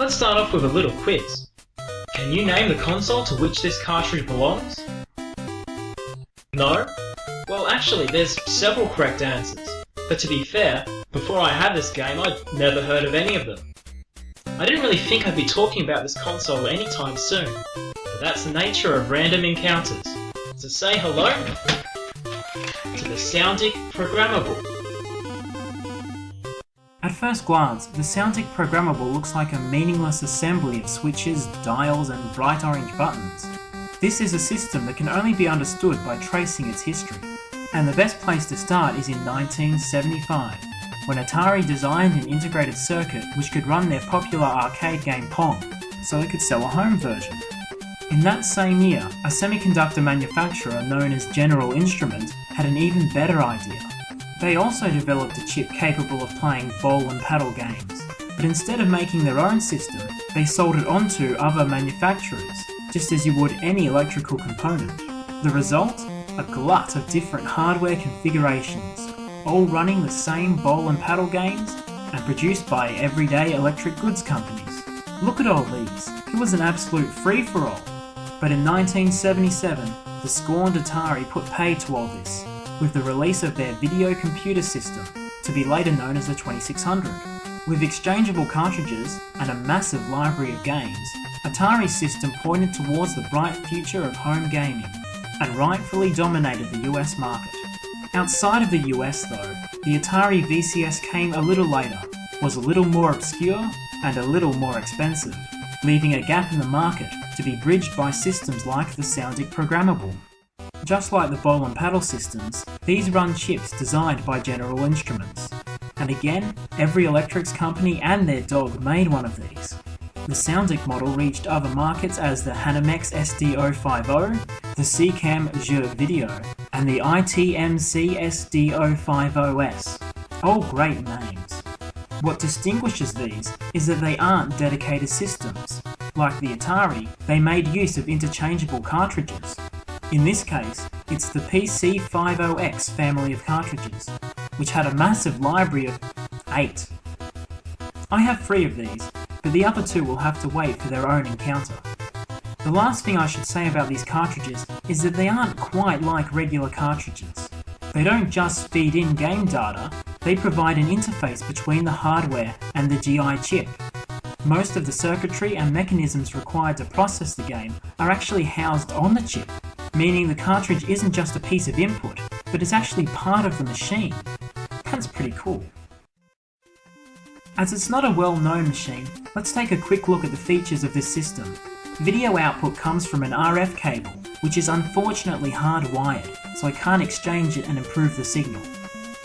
Let's start off with a little quiz. Can you name the console to which this cartridge belongs? No? Well, actually, there's several correct answers. But to be fair, before I had this game, I'd never heard of any of them. I didn't really think I'd be talking about this console anytime soon, but that's the nature of random encounters. So say hello to the Soundic Programmable. At first glance, the Soundic Programmable looks like a meaningless assembly of switches, dials, and bright orange buttons. This is a system that can only be understood by tracing its history. And the best place to start is in 1975, when Atari designed an integrated circuit which could run their popular arcade game Pong, so they could sell a home version. In that same year, a semiconductor manufacturer known as General Instrument had an even better idea. They also developed a chip capable of playing ball and paddle games, but instead of making their own system, they sold it on to other manufacturers, just as you would any electrical component. The result? A glut of different hardware configurations, all running the same ball and paddle games and produced by everyday electric goods companies. Look at all these, it was an absolute free-for-all. But in 1977, the scorned Atari put pay to all this, with the release of their video computer system, to be later known as the 2600. With exchangeable cartridges and a massive library of games, Atari's system pointed towards the bright future of home gaming, and rightfully dominated the US market. Outside of the US though, the Atari VCS came a little later, was a little more obscure and a little more expensive, leaving a gap in the market to be bridged by systems like the Soundic Programmable. Just like the ball and paddle systems, these run chips designed by General Instruments. And again, every electrics company and their dog made one of these. The Soundic model reached other markets as the Hanimex SD050, the Seacam Jeux Video, and the ITMC SD050S. All great names. What distinguishes these is that they aren't dedicated systems. Like the Atari, they made use of interchangeable cartridges. In this case, it's the PC50X family of cartridges, which had a massive library of 8. I have 3 of these, but the other 2 will have to wait for their own encounter. The last thing I should say about these cartridges is that they aren't quite like regular cartridges. They don't just feed in game data, they provide an interface between the hardware and the GI chip. Most of the circuitry and mechanisms required to process the game are actually housed on the chip, meaning the cartridge isn't just a piece of input, but is actually part of the machine. That's pretty cool. As it's not a well-known machine, let's take a quick look at the features of this system. Video output comes from an RF cable, which is unfortunately hardwired, so I can't exchange it and improve the signal.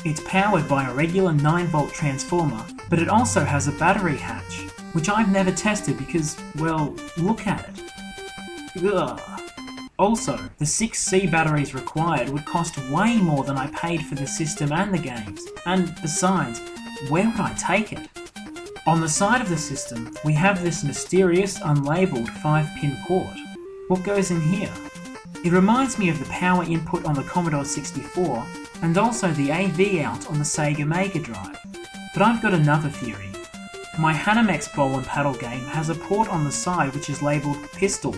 It's powered by a regular 9-volt transformer, but it also has a battery hatch, which I've never tested because, well, look at it. Ugh. Also, the 6C batteries required would cost way more than I paid for the system and the games, and besides, where would I take it? On the side of the system, we have this mysterious, unlabelled 5-pin port. What goes in here? It reminds me of the power input on the Commodore 64, and also the AV out on the Sega Mega Drive. But I've got another theory. My Hanimex ball and paddle game has a port on the side which is labelled pistol.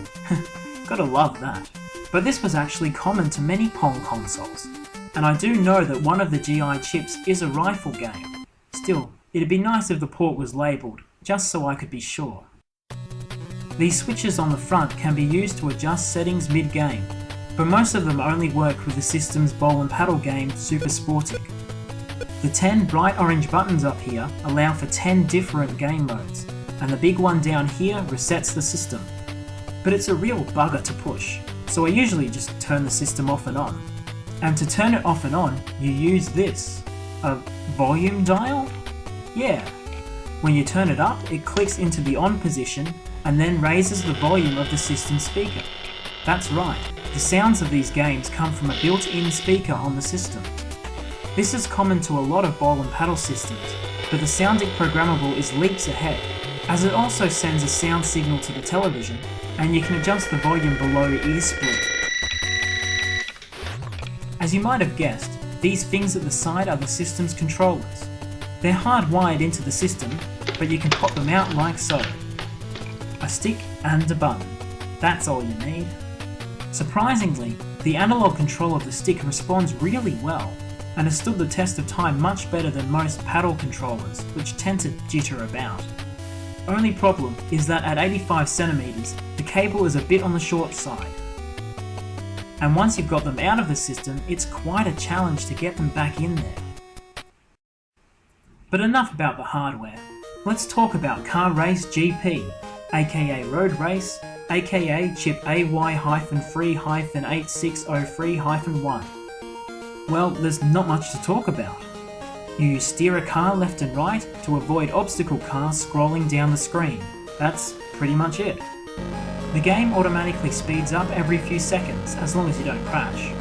Gotta love that. But this was actually common to many Pong consoles, and I do know that one of the GI chips is a rifle game. Still, it'd be nice if the port was labelled, just so I could be sure. These switches on the front can be used to adjust settings mid-game, but most of them only work with the system's ball and paddle game Super Sportic. The 10 bright orange buttons up here allow for 10 different game modes, and the big one down here resets the system. But it's a real bugger to push, so I usually just turn the system off and on. And to turn it off and on, you use this. A volume dial? Yeah. When you turn it up, it clicks into the on position and then raises the volume of the system speaker. That's right, the sounds of these games come from a built-in speaker on the system. This is common to a lot of ball and paddle systems, but the Soundic Programmable is leaps ahead, as it also sends a sound signal to the television, and you can adjust the volume below ear split. As you might have guessed, these things at the side are the system's controllers. They're hardwired into the system, but you can pop them out like so. stick and a button. That's all you need. Surprisingly, the analog control of the stick responds really well, and has stood the test of time much better than most paddle controllers, which tend to jitter about. Only problem is that at 85cm, the cable is a bit on the short side. And once you've got them out of the system, it's quite a challenge to get them back in there. But enough about the hardware. Let's talk about Car Race GP, aka Road Race, aka chip AY-3-8603-1. Well, there's not much to talk about. You steer a car left and right to avoid obstacle cars scrolling down the screen. That's pretty much it. The game automatically speeds up every few seconds as long as you don't crash.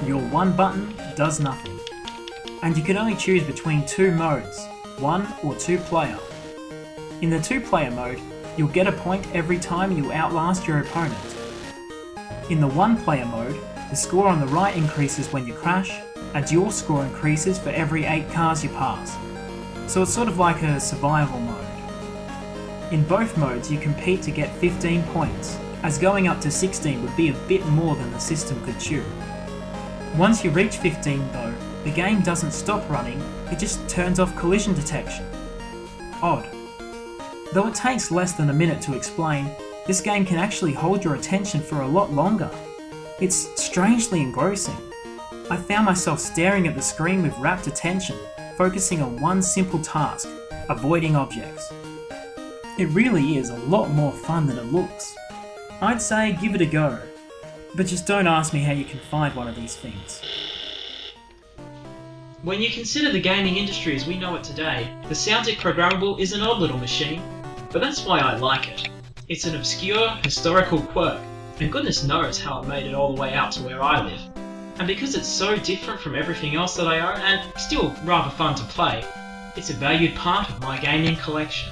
Your one button does nothing. And you can only choose between two modes, 1 or 2 player. In the 2 player mode, you'll get a point every time you outlast your opponent. In the 1 player mode, the score on the right increases when you crash, and your score increases for every 8 cars you pass. So it's sort of like a survival mode. In both modes you compete to get 15 points, as going up to 16 would be a bit more than the system could chew. Once you reach 15 though, the game doesn't stop running, it just turns off collision detection. Odd. Though it takes less than a minute to explain, this game can actually hold your attention for a lot longer. It's strangely engrossing. I found myself staring at the screen with rapt attention, focusing on one simple task, avoiding objects. It really is a lot more fun than it looks. I'd say give it a go, but just don't ask me how you can find one of these things. When you consider the gaming industry as we know it today, the Soundic Programmable is an odd little machine, but that's why I like it. It's an obscure, historical quirk, and goodness knows how it made it all the way out to where I live. And because it's so different from everything else that I own, and still rather fun to play, it's a valued part of my gaming collection.